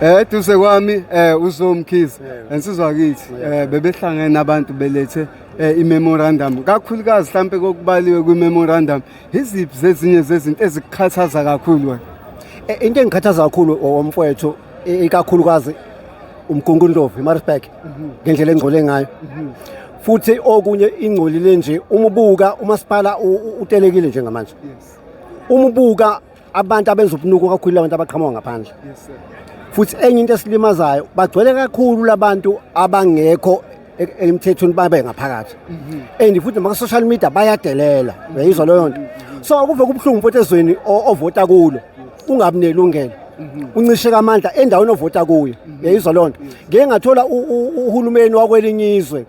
Eduze kwami uZomkhize insizwa kithi bebehlangene nabantu belethe imemorandum kakhulukazi mhlambe kokubaliwe kwimemorandum iziphi zezinye zezinto ezikukhathaza kakhulu wena. Into engikhathaza kakhulu omfowethu ikakhulukazi umgungundlovu iMaritzburg ngendlela engcole ngayo futhi okunye ingcolile nje umubuka umasipala utelekile njengamanje. Umubuka abantu abenza ubunuku kakhulu abantu abaqhamuka ngaphandle. Futhi enye into esilimazayo bagcwele kakhulu labantu abangekho emthethweni babe ngaphakathi. And futhi ma social media bayadelela uyizwa leyo nto. So kuve kubhlungu futhi ezweni ovota kulo ungabi nelungelo. Uncishe amandla endaweni ovota kuyo uyizwa leyo nto. Ngeke ngathola uhulumeni wakwelinye izwe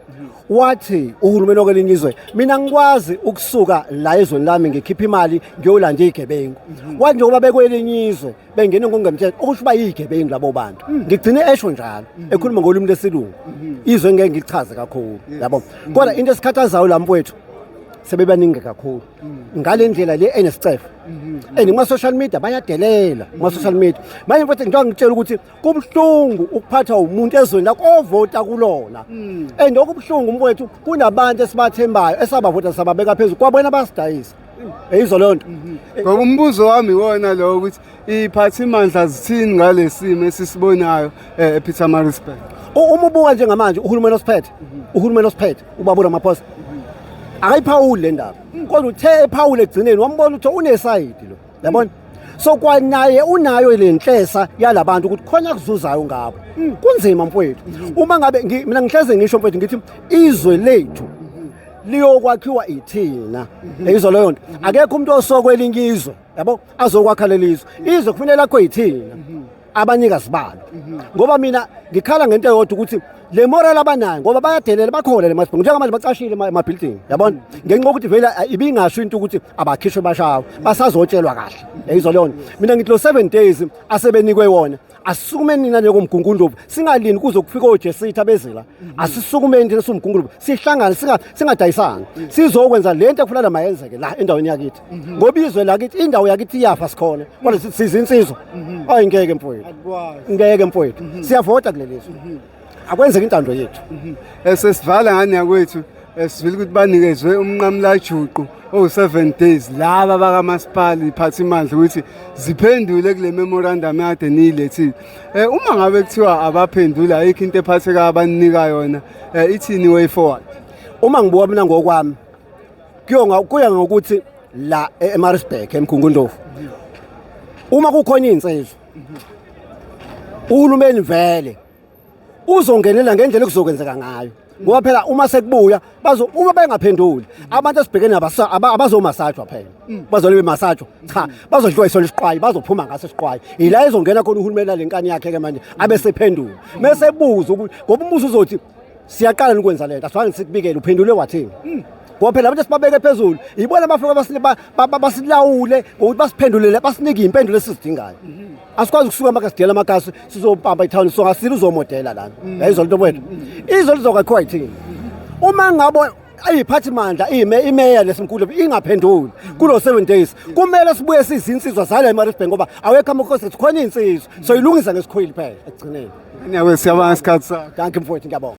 wathi uhulumeni wakwelinye izwe mina ngikwazi ukusuka la ezweni lami ngikhipha imali ngiyolanda igebengu. Wathi njengoba bekwelinye izwe bengene ngokungemthetho okusho uba igebengu labo bantu. Ngigcine esho njalo ekhuluma ngolimi lesilungu. Izwe ngeke ngichaze kakhulu yabo. Kodwa into esikhathazayo la mfowethu sebebaningi kakhulu ngale ndlela le enesicefo. Kuma social media bayadelela kuma social media. Manje mfowethu njengoba ngitshela ukuthi kubhlungu ukuphatha umuntu ezweni lakho ovota kulona. Okubhlungu mfowethu kunabantu esibathembayo esabavota sababeka phezulu kwabona basidayisa. Eyizwa leyo nto. Ngoba umbuzo wami wona lo ukuthi iphathimandla zithini ngalesimo esisibonayo ePietermaritzburg. Umubuka njengamanje uhulumeni osiphethe ubabona amaphosa akayiphawuli le ndaba kodwa uthe ephawule egcineni wambona ukuthi unesayidi lo yabona. So kwanaye unayo le nhlesa yalabantu ukuthi khona kuzuzayo ngabo kunzima mfowethu. Uma ngabe mina ngihleze ngisho mfowethu ngithi izwe lethu liyokwakhiwa ithina. Eyizwa leyo nto akekho umuntu osokwelinye izwe yabo azokwakha lelizwe izwe kufanele akho yithina abanikazi balo. Ngoba mina ngikhala ngento eyodwa ukuthi le moral abanayo ngoba bayadelela bakhona le Maritzburg njengamanje bacashile ama building yabona ngenxa yokuthi vele ibingasho into ukuthi abakhishwe bashawa basazotshelwa kahle. Eyizwa leyo nto mina ngithi lo 7 days asebenikwe wona asisukumeni nina njengomgungundlovu singalini kuze kufika ojesitha bezela asisukumeni thina somgungundlovu sihlangane singadayisana sizokwenza lento ekufanele mayenzeke la endaweni yakithi ngoba izwe lakithi indawo yakithi iyafa sikhona kodwa sizinsizwa ayingeke mfowethu ngeke mfowethu siyavota kulelizwe akwenzeka intando yethu. Sesivala ngani yakwethu sivile ukuthi banikezwe umnqamulajuqu 7 days laba bakamasipala iphathimandla ukuthi ziphendule kule memorandum yade nilethile. Uma ngabe kuthiwa abaphendula ayikho into ephatheka abanika yona ithini way forward. Uma ngibuka mina ngokwami kuya ngokuthi la eMaritzburg emgungundlovu uma kukhona insizwa uhulumeni vele uzongenela ngendlela kuzokwenzeka ngayo ngoba phela uma sekubuya uma bengaphenduli abantu esibhekene abazomasajwa phela bazolibe masajwa cha bazodliwa isona isiqwayi bazophuma ngaso isiqwayi ila ezongena khona uhulumeni lenkani yakhe ke manje abesephendula bese buza ukuthi ngoba umbuzo uzothi siyaqala ukwenza lento asifanele sikubikele uphendule wathini ngoba phela abantu sibabeke phezulu yibona abafika basilawule ukuthi basiphendulele basinike impendulo esizidingayo. Asikwazi ukusuka makasidela amagasi sizobamba itown so ngasile uzomodela lana yayizwa lento wethu izolo lizokwakhiwa yithini uma ngabo ayiphathimandla imeya lesimkhulu ingaphenduli kulo 7 days kumele sibuye sizinsizwa zala eMaritzburg ngoba awekho amakhosi khona insizwa so ilungisa ngesikhwili phela ekugcineni. Ngiyawe siyabanga isikhathi sakho. Thank you mfowethu ngiyabonga.